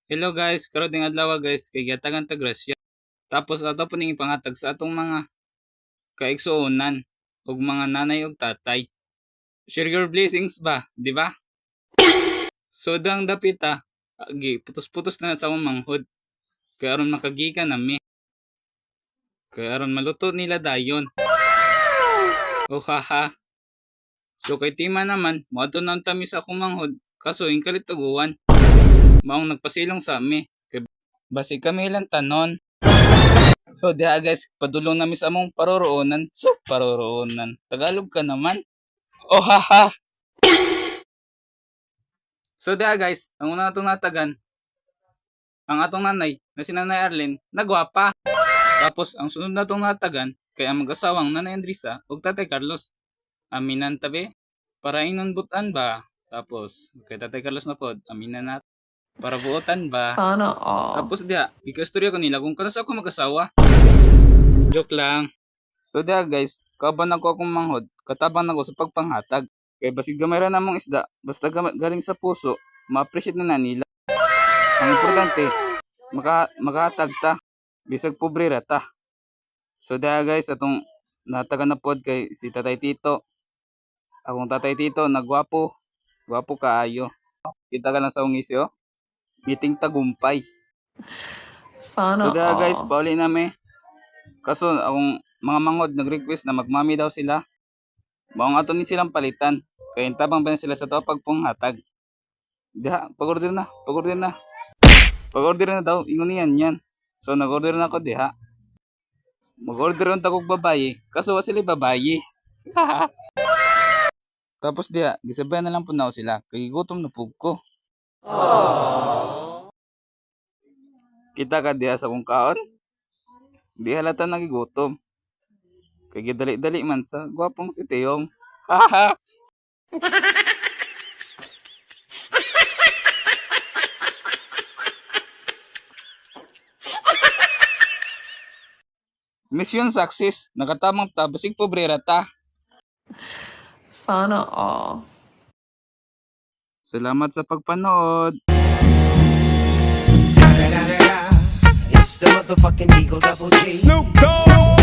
Hello guys, karon ding adlaw guys kay giyatagan ta grasya. Tapos ato po ning ipangatag sa atong mga kaigsuonan ug mga nanay ug tatay. Share your blessings ba, di ba? So dang dapita, agi putos-putos na sa among manghod. Kay aron makagikan nami. Kay aron maluto nila dayon. Oh haha. So kay tima naman, moadto na tami sa akong manghod kaso ing kalituguan. Maong nagpasilong sa ami. Kay basi kami lang tanon. So diha guys, padulong namin sa among paroroonan. So paroroonan. Tagalog ka naman. Oh haha. So diha guys, ang una natong natagan, ang atong nanay, na si Nanay Arlene, nagwapa. Tapos ang sunod natong natagan, kay ang mag-asawang Nanay Andrisa ug Tatay Carlos. Aminan tabi, para inon butan ba? Tapos kay Tatay Carlos na pod, aminan na para buotan ba? Sana all. Tapos diha, ikastorya ko nila kung kanos ako mag-asawa. Joke lang. So diha guys, kaban ako akong manghod, katabang ako sa pagpanghatag. Kay basig gamay ra namong isda, basta galing sa puso, ma-appreciate na nila. Ang importante, makahatag ta, bisag pobre ra ta. So diha guys, atong natagan na pod kay si Tatay Tito. Akong Tatay Tito, nagwapo, gwapo kaayo. Kita ka lang sa ungisi oh. Meeting tagumpay. Sana So diha all. guys, pauli nami. Kaso akong mga manghod nag-request na magmami daw sila. Maong ato ni silang palitan. Kaya tabang ba na sila sa to pagpunghatag. Diha, pag-order na, pag-order na. Pag-order na daw, ingon niyan yan. So nag-order na ako diha. Mag-order on takog babayi, kaso wa sila babayi. Tapos diha, gisabayan na lang po na ako sila, kay gutom na pug ko. Kita ka diha sa kong kaon? Di halata nagigutom. Kay gidali-dali man sa gwapong si Teyong. Haha. Mission success. Nakatamang ta, basig pobrera ta. Sana all. Salamat sa pagpanood. It's the motherfucking Eagle Double G. Snoop Dogg.